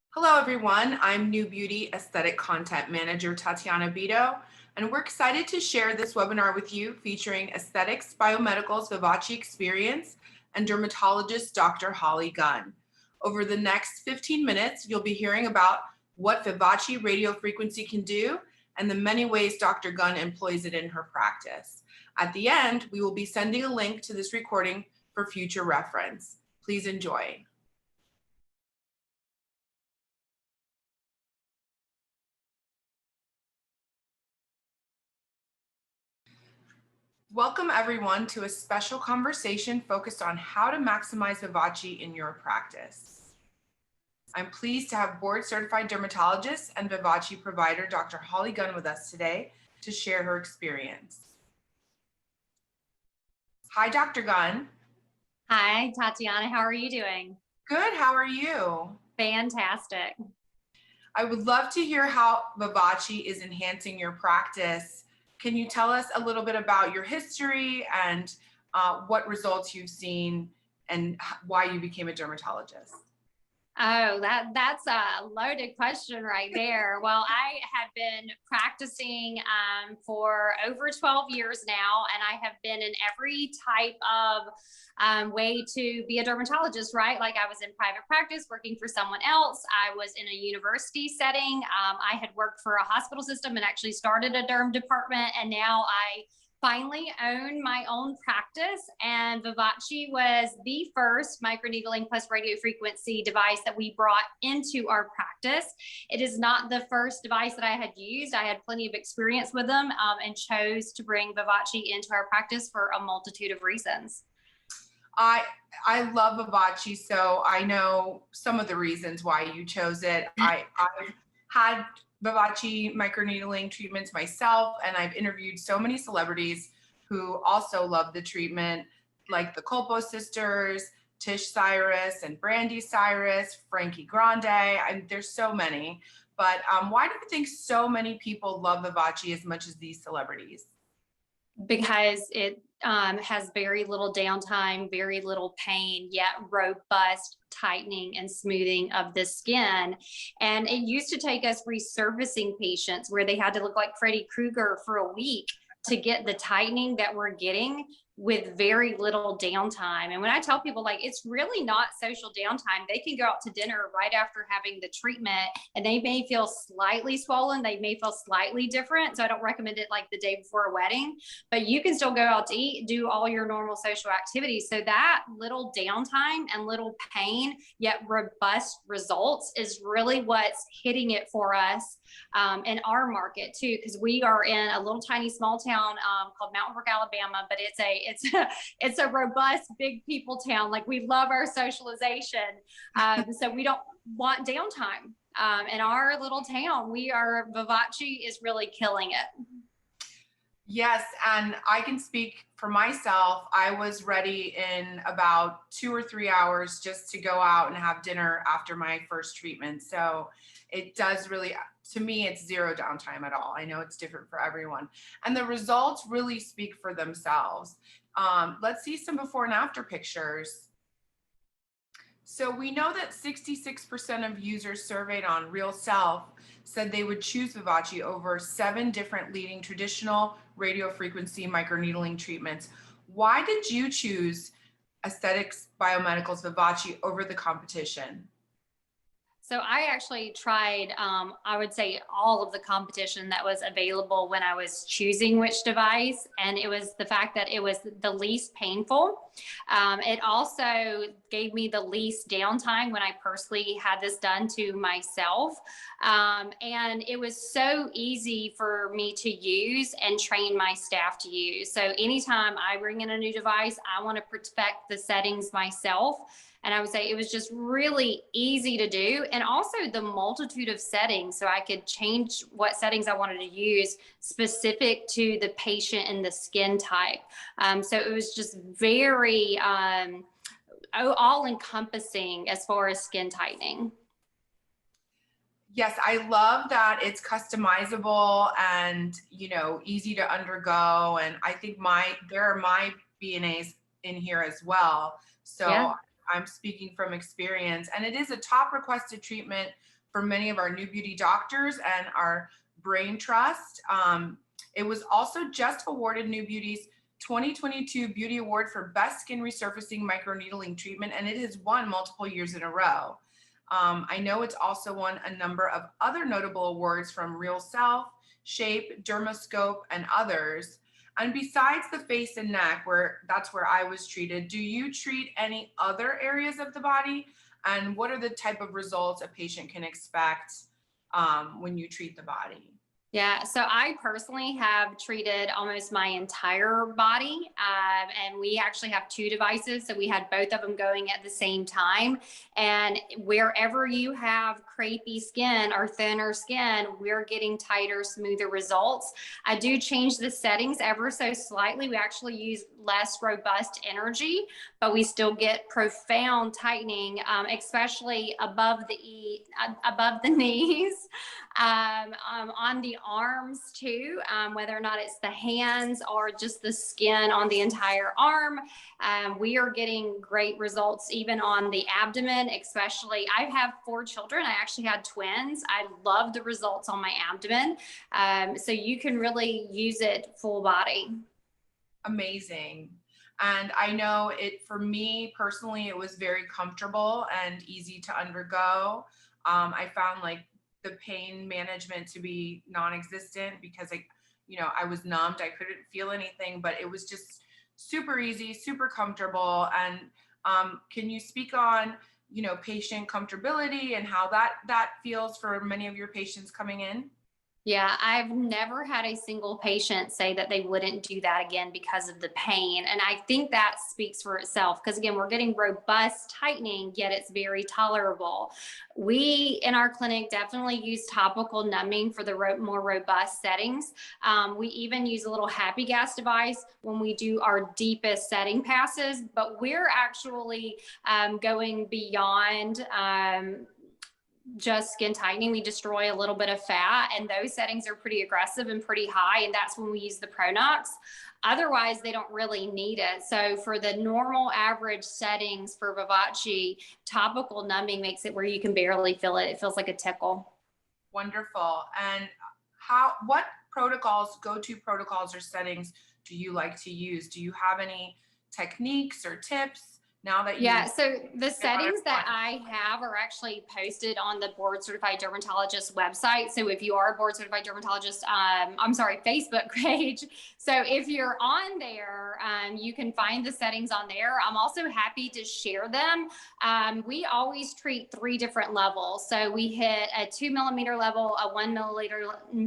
Hello, everyone. I'm NewBeauty Aesthetic Content Manager Tatiana Bito, and we're excited to share this webinar with you featuring Aesthetics Biomedical's Vivace Experience and Dermatologist Dr. Holly Gunn. Over the next 15 minutes, you'll be hearing about what Vivace radiofrequency can do and the many ways Dr. Gunn employs it in her practice. At the end, we will be sending a link to this recording for future reference. Please enjoy. Welcome everyone to a special conversation focused on how to maximize Vivace in your practice. I'm pleased to have board certified dermatologist and Vivace provider, Dr. Holly Gunn, with us today to share her experience. Hi, Dr. Gunn. Hi, Tatiana. How are you doing? Good. How are you? Fantastic. I would love to hear how Vivace is enhancing your practice. Can you tell us a little bit about your history and what results you've seen and why you became a dermatologist? Oh, that's a loaded question right there. Well, I have been practicing for over 12 years now, and I have been in every type of way to be a dermatologist, right? Like I was in private practice working for someone else. I was in a university setting. I had worked for a hospital system and actually started a derm department, and now I finally own my own practice, and Vivace was the first microneedling plus radiofrequency device that we brought into our practice. It is not the first device that I had used. I had plenty of experience with them and chose to bring Vivace into our practice for a multitude of reasons. I love Vivace, so I know some of the reasons why you chose it. I've had Vivace microneedling treatments myself, and I've interviewed so many celebrities who also love the treatment, like the Colpo sisters, Tish Cyrus and Brandy Cyrus, Frankie Grande, and there's so many. But why do you think so many people love Vivace as much as these celebrities? Because it has very little downtime, very little pain, yet robust tightening and smoothing of the skin. And it used to take us resurfacing patients where they had to look like Freddy Krueger for a week to get the tightening that we're getting with very little downtime. And when I tell people, like, it's really not social downtime, they can go out to dinner right after having the treatment and they may feel slightly swollen, they may feel slightly different. So I don't recommend it like the day before a wedding, but you can still go out to eat, do all your normal social activities. So that little downtime and little pain, yet robust results is really what's hitting it for us in our market too, because we are in a little tiny small town called Mountain Brook, Alabama, but it's a robust big people town. Like, we love our socialization, so we don't want downtime in our little town. Vivace is really killing it. Yes, and I can speak for myself. I was ready in about 2 or 3 hours just to go out and have dinner after my first treatment. So it does really, to me, it's zero downtime at all. I know it's different for everyone. And the results really speak for themselves. Let's see some before and after pictures. So we know that 66% of users surveyed on Real Self said they would choose Vivace over 7 different leading traditional radiofrequency microneedling treatments. Why did you choose Aesthetics Biomedical's Vivace over the competition? So I actually tried, I would say, all of the competition that was available when I was choosing which device. And it was the fact that it was the least painful. It also gave me the least downtime when I personally had this done to myself. And it was so easy for me to use and train my staff to use. So anytime I bring in a new device, I want to perfect the settings myself. And I would say it was just really easy to do. And also the multitude of settings. So I could change what settings I wanted to use specific to the patient and the skin type. So it was just very all encompassing as far as skin tightening. Yes, I love that it's customizable and, easy to undergo. And I think there are my BNAs in here as well. So yeah. I'm speaking from experience. And it is a top requested treatment for many of our New Beauty doctors and our brain trust. It was also just awarded New Beauty's 2022 Beauty Award for Best Skin Resurfacing Microneedling Treatment, and it has won multiple years in a row. I know it's also won a number of other notable awards from Real Self, Shape, Dermascope, and others. And besides the face and neck, that's where I was treated, do you treat any other areas of the body? And what are the type of results a patient can expect when you treat the body? Yeah, so I personally have treated almost my entire body, and we actually have two devices. So we had both of them going at the same time. And wherever you have crepey skin or thinner skin, we're getting tighter, smoother results. I do change the settings ever so slightly. We actually use less robust energy, but we still get profound tightening, especially above the knees. On the arms too, whether or not it's the hands or just the skin on the entire arm. We are getting great results even on the abdomen, especially. I have 4 children. I actually had twins. I love the results on my abdomen. So you can really use it full body. Amazing. And I know it, for me personally, it was very comfortable and easy to undergo. I found like the pain management to be non-existent because I was numbed. I couldn't feel anything, but it was just super easy, super comfortable. And can you speak on, patient comfortability and how that feels for many of your patients coming in? Yeah, I've never had a single patient say that they wouldn't do that again because of the pain. And I think that speaks for itself because, again, we're getting robust tightening, yet it's very tolerable. We in our clinic definitely use topical numbing for the more robust settings. We even use a little happy gas device when we do our deepest setting passes, but we're actually going beyond. Just skin tightening. We destroy a little bit of fat, and those settings are pretty aggressive and pretty high, and that's when we use the Pronox. Otherwise, they don't really need it. So for the normal average settings for Vivace, topical numbing makes it where you can barely feel it. It feels like a tickle. Wonderful. And what go-to protocols or settings do you like to use? Do you have any techniques or tips now that so the settings that I have are actually posted on the board certified dermatologist website. So if you are a board certified dermatologist, Facebook page. So if you're on there, you can find the settings on there. I'm also happy to share them. We always treat 3 different levels. So we hit a 2 millimeter level, a 1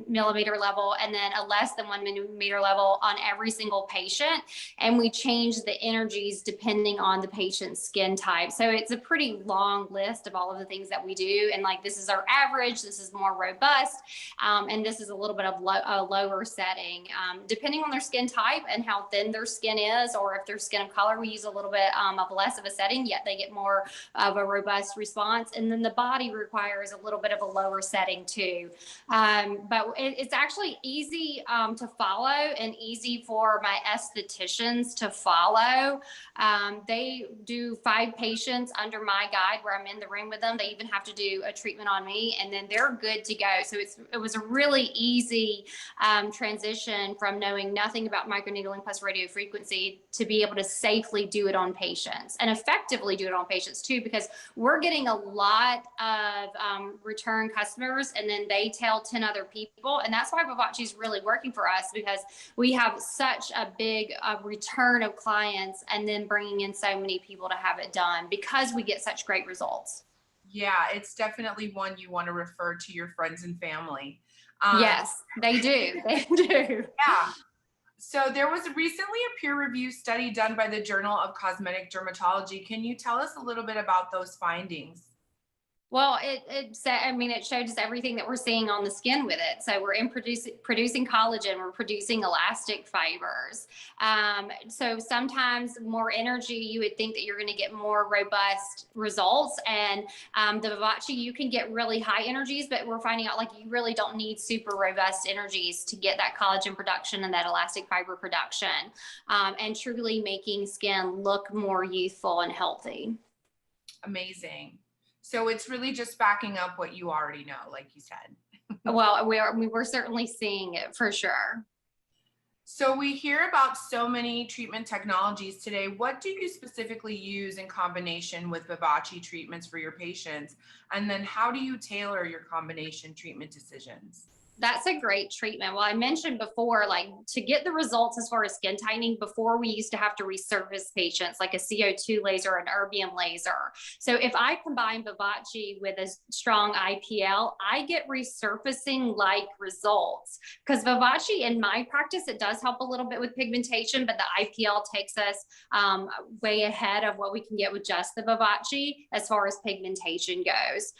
millimeter level, and then a less than 1 millimeter level on every single patient. And we change the energies depending on the patient's skin type. So it's a pretty long list of all of the things that we do. And like, this is our average, this is more robust. And this is a little bit of a lower setting. Depending on their skin type and how thin their skin is, or if they're skin of color, we use a little bit of less of a setting, yet they get more of a robust response. And then the body requires a little bit of a lower setting too. But it's actually easy to follow and easy for my estheticians to follow. They do 5 patients under my guide where I'm in the room with them. They even have to do a treatment on me, and then they're good to go. So it was a really easy transition from knowing nothing about microneedling plus radio frequency to be able to safely do it on patients and effectively do it on patients too, because we're getting a lot of return customers, and then they tell 10 other people. And that's why Vivace is really working for us, because we have such a big return of clients, and then bringing in so many people to have it done because we get such great results. Yeah, it's definitely one you want to refer to your friends and family. Yes, they do. They do. Yeah. So there was recently a peer-reviewed study done by the Journal of Cosmetic Dermatology. Can you tell us a little bit about those findings? Well, it showed us everything that we're seeing on the skin with it. So we're producing collagen, we're producing elastic fibers. So sometimes more energy, you would think that you're going to get more robust results. And the Vivace, you can get really high energies, but we're finding out like you really don't need super robust energies to get that collagen production and that elastic fiber production, and truly making skin look more youthful and healthy. Amazing. So it's really just backing up what you already know, like you said. Well, we're certainly seeing it for sure. So we hear about so many treatment technologies today. What do you specifically use in combination with Vivace treatments for your patients? And then how do you tailor your combination treatment decisions? That's a great treatment. Well, I mentioned before, like to get the results as far as skin tightening, before we used to have to resurface patients like a CO2 laser, an erbium laser. So if I combine Vivace with a strong IPL, I get resurfacing like results. Because Vivace in my practice, it does help a little bit with pigmentation, but the IPL takes us way ahead of what we can get with just the Vivace as far as pigmentation goes.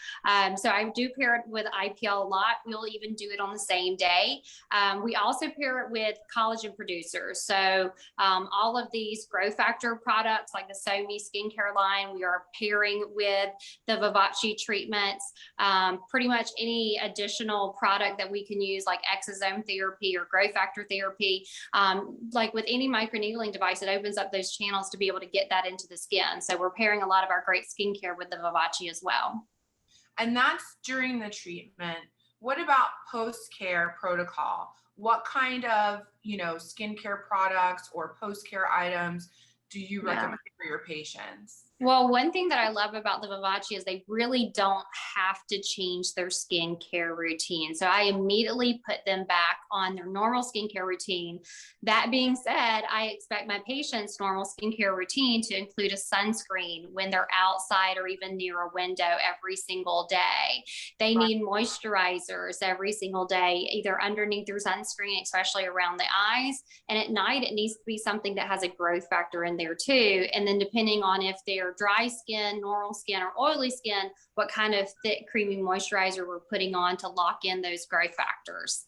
So I do pair it with IPL a lot. We'll even do it on the same day. We also pair it with collagen producers. So all of these growth factor products like the SoMe skincare line, we are pairing with the Vivace treatments. Pretty much any additional product that we can use like exosome therapy or growth factor therapy. Like with any microneedling device, it opens up those channels to be able to get that into the skin. So we're pairing a lot of our great skincare with the Vivace as well. And that's during the treatment. What about post-care protocol? What kind of, skincare products or post-care items do you recommend for your patients? Well, one thing that I love about the Vivace is they really don't have to change their skincare routine. So I immediately put them back on their normal skincare routine. That being said, I expect my patients' normal skincare routine to include a sunscreen when they're outside or even near a window every single day. They need moisturizers every single day, either underneath their sunscreen, especially around the eyes. And at night, it needs to be something that has a growth factor in there too. And then depending on if they're dry skin, normal skin, or oily skin, what kind of thick, creamy moisturizer we're putting on to lock in those growth factors.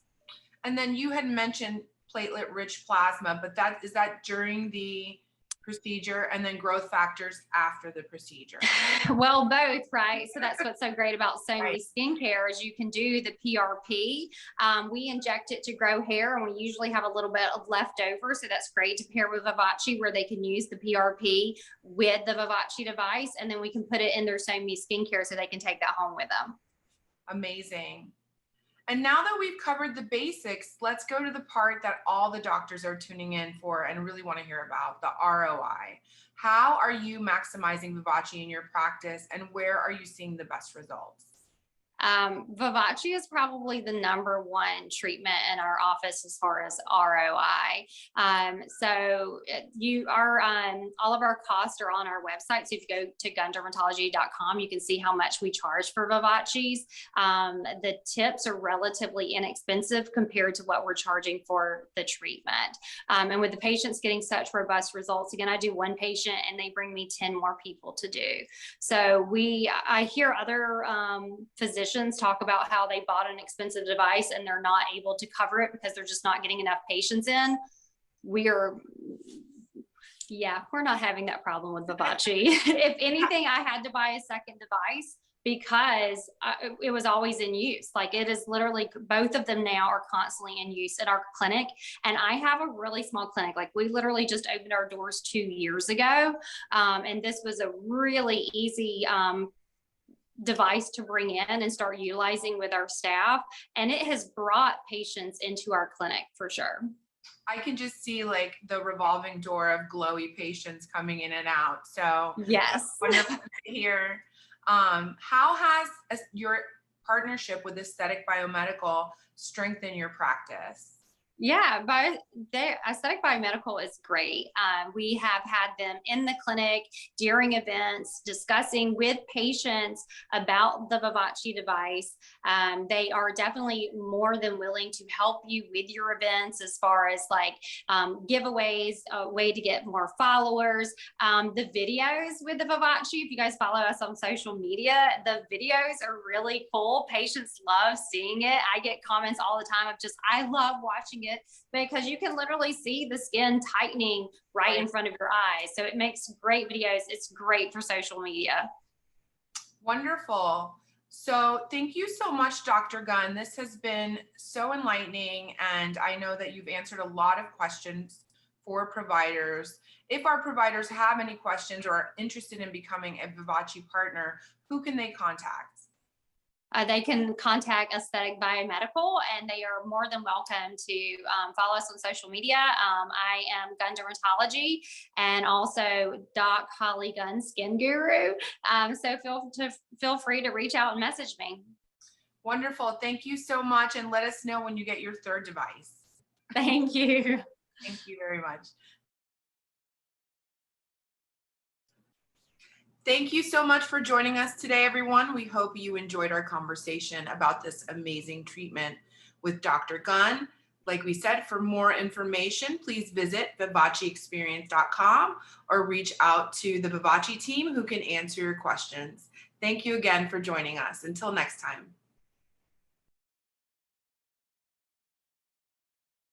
And then you had mentioned platelet-rich plasma, but is that during the procedure, and then growth factors after the procedure? Well, both, right? So that's what's so great about SoMe Right. skincare is you can do the PRP. We inject it to grow hair, and we usually have a little bit of leftover. So that's great to pair with Vivace, where they can use the PRP with the Vivace device, and then we can put it in their SoMe skincare so they can take that home with them. Amazing. And now that we've covered the basics, let's go to the part that all the doctors are tuning in for and really want to hear about, the ROI. How are you maximizing Vivace in your practice, and where are you seeing the best results? Vivace is probably the #1 treatment in our office as far as ROI. All of our costs are on our website. So if you go to Gunn you can see how much we charge for Vivace. The tips are relatively inexpensive compared to what we're charging for the treatment. And with the patients getting such robust results, again, I do one patient and they bring me 10 more people to do. So I hear other physicians talk about how they bought an expensive device and they're not able to cover it because they're just not getting enough patients in. We're not having that problem with Vivace. If anything, I had to buy a second device because it was always in use. Like it is literally, both of them now are constantly in use at our clinic. And I have a really small clinic. Like we literally just opened our doors 2 years ago. And this was a really easy device to bring in and start utilizing with our staff. And it has brought patients into our clinic for sure. I can just see like the revolving door of glowy patients coming in and out. So yes, wonderful to hear. How has your partnership with Aesthetic Biomedical strengthened your practice? Yeah, Aesthetic Biomedical is great. We have had them in the clinic during events discussing with patients about the Vivace device. They are definitely more than willing to help you with your events as far as like giveaways, a way to get more followers. The videos with the Vivace, if you guys follow us on social media, the videos are really cool. Patients love seeing it. I get comments all the time of just, I love watching it because you can literally see the skin tightening right in front of your eyes. So it makes great videos. It's great for social media. Wonderful. So thank you so much, Dr. Gunn. This has been so enlightening, and I know that you've answered a lot of questions for providers. If our providers have any questions or are interested in becoming a Vivace partner, who can they contact? They can contact Aesthetic Biomedical, and they are more than welcome to follow us on social media. I am Gunn Dermatology, and also Doc Holly Gunn Skin Guru. So feel free to reach out and message me. Wonderful. Thank you so much, and let us know when you get your third device. Thank you. Thank you very much. Thank you so much for joining us today, everyone. We hope you enjoyed our conversation about this amazing treatment with Dr. Gunn. Like we said, for more information, please visit vivaceexperience.com or reach out to the Vivace team who can answer your questions. Thank you again for joining us. Until next time.